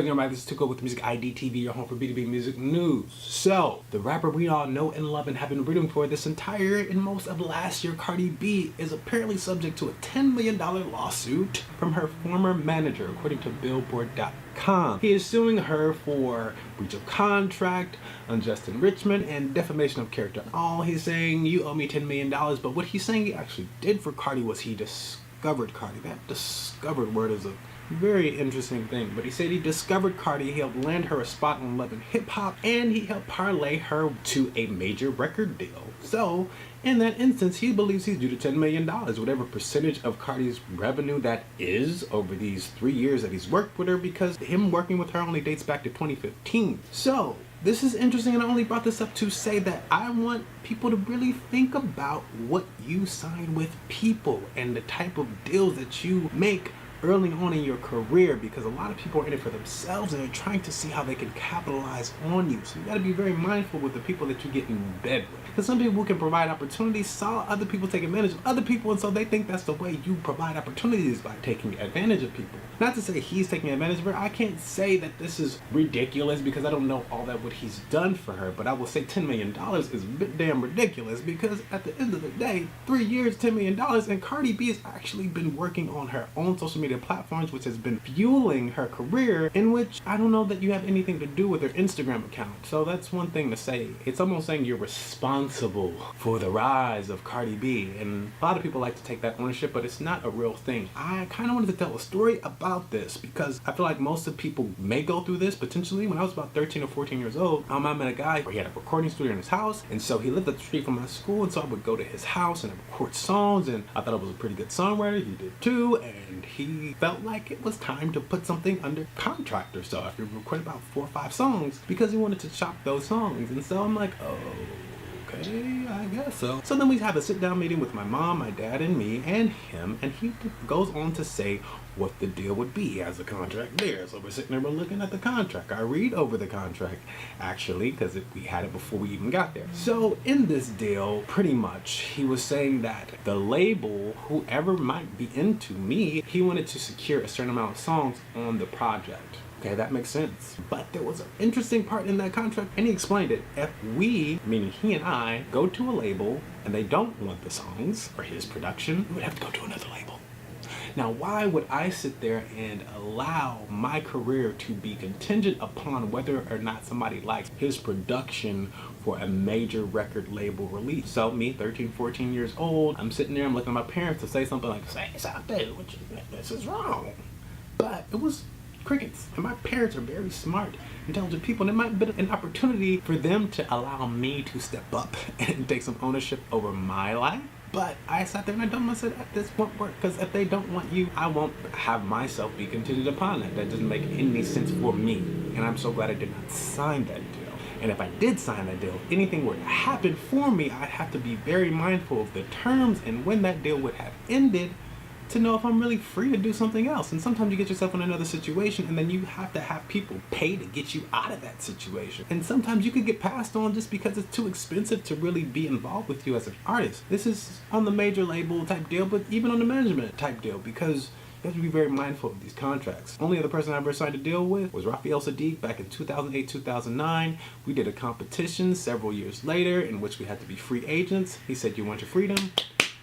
again, everybody, this is Tuko with Music ID TV, your home for B2B music news. So, the rapper we all know and love and have been rooting for this entire year and most of last year, Cardi B, is apparently subject to a $10 million lawsuit from her former manager, according to Billboard.com. He is suing her for breach of contract, unjust enrichment, and defamation of character. All he's saying, you owe me $10 million, but what he's saying he actually did for Cardi was he discovered Cardi. That discovered word is a very interesting thing, but he said he discovered Cardi, he helped land her a spot on Love and Hip Hop, and he helped parlay her to a major record deal. So, in that instance, he believes he's due to $10 million, whatever percentage of Cardi's revenue that is over these 3 years that he's worked with her, because him working with her only dates back to 2015. So, this is interesting, and I only brought this up to say that I want people to really think about what you sign with people and the type of deals that you make early on in your career, because a lot of people are in it for themselves and they're trying to see how they can capitalize on you. So you got to be very mindful with the people that you get in bed with, because some people can provide opportunities, saw other people take advantage of other people, and so they think that's the way you provide opportunities, by taking advantage of people. Not to say he's taking advantage of her. I can't say that this is ridiculous because I don't know all that what he's done for her, but I will say $10 million is a bit damn ridiculous, because at the end of the day, 3 years, $10 million, and Cardi B has actually been working on her own social media platforms, which has been fueling her career, in which I don't know that you have anything to do with her Instagram account. So that's one thing to say. It's almost saying you're responsible for the rise of Cardi B, and a lot of people like to take that ownership, but it's not a real thing. I kind of wanted to tell a story about this because I feel like most of people may go through this potentially. When I was about 13 or 14 years old, I met a guy where he had a recording studio in his house, and so he lived up the street from my school, and so I would go to his house and record songs, and I thought I was a pretty good songwriter. He did too, and he felt like it was time to put something under contract or so after recording about 4 or 5 songs, because he wanted to chop those songs. And so I'm like, oh, okay, I guess so. So then we have a sit-down meeting with my mom, my dad, and me, and him, and he goes on to say what the deal would be. He has a contract there, so we're sitting there, we're looking at the contract. I read over the contract, actually, because we had it before we even got there. So in this deal, pretty much, he was saying that the label, whoever might be into me, he wanted to secure a certain amount of songs on the project. Okay, that makes sense. But there was an interesting part in that contract, and he explained it. If we, meaning he and I, go to a label and they don't want the songs or his production, we would have to go to another label. Now, why would I sit there and allow my career to be contingent upon whether or not somebody likes his production for a major record label release? So me, 13, 14 years old, I'm sitting there, I'm looking at my parents to say something like, say something, this is wrong. But it was crickets, and my parents are very smart, intelligent people, and it might have been an opportunity for them to allow me to step up and take some ownership over my life. But I sat there and I told them, I said, this won't work, because if they don't want you, I won't have myself be contingent upon that. That doesn't make any sense for me, and I'm so glad I did not sign that deal. And if I did sign that deal, if anything were to happen for me, I'd have to be very mindful of the terms and when that deal would have ended, to know if I'm really free to do something else. And sometimes you get yourself in another situation, and then you have to have people pay to get you out of that situation. And sometimes you could get passed on just because it's too expensive to really be involved with you as an artist. This is on the major label type deal, but even on the management type deal, because you have to be very mindful of these contracts. Only other person I ever signed a deal with was Raphael back in 2008, 2009. We did a competition several years later in which we had to be free agents. He said, you want your freedom?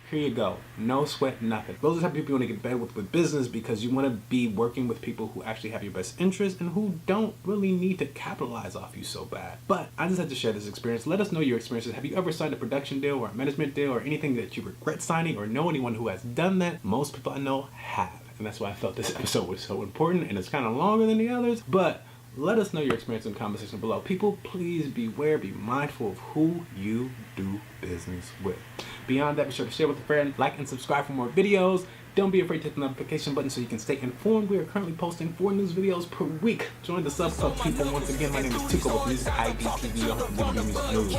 Here you go. No sweat, nothing. Those are the type of people you want to get better with business, because you want to be working with people who actually have your best interest and who don't really need to capitalize off you so bad. But I just had to share this experience. Let us know your experiences. Have you ever signed a production deal or a management deal or anything that you regret signing, or know anyone who has done that? Most people I know have. And that's why I felt this episode was so important, and it's kind of longer than the others, but let us know your experience in the comment section below. People, please beware, be mindful of who you do business with. Beyond that, be sure to share with a friend, like and subscribe for more videos. Don't be afraid to hit the notification button so you can stay informed. We are currently posting 4 news videos per week. Join the sub people. Once again, my name is Tuko with Music ID TV on the Music News.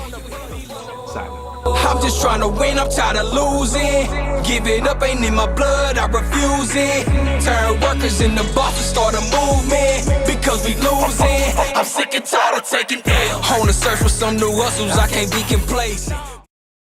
Silent. I'm just trying to win, I'm tired of losing. Giving up ain't in my blood, I refuse it. Turn workers into bosses, start a movement, because we losing. I'm sick and tired of taking L. On the search for some new hustles, I can't be complacent.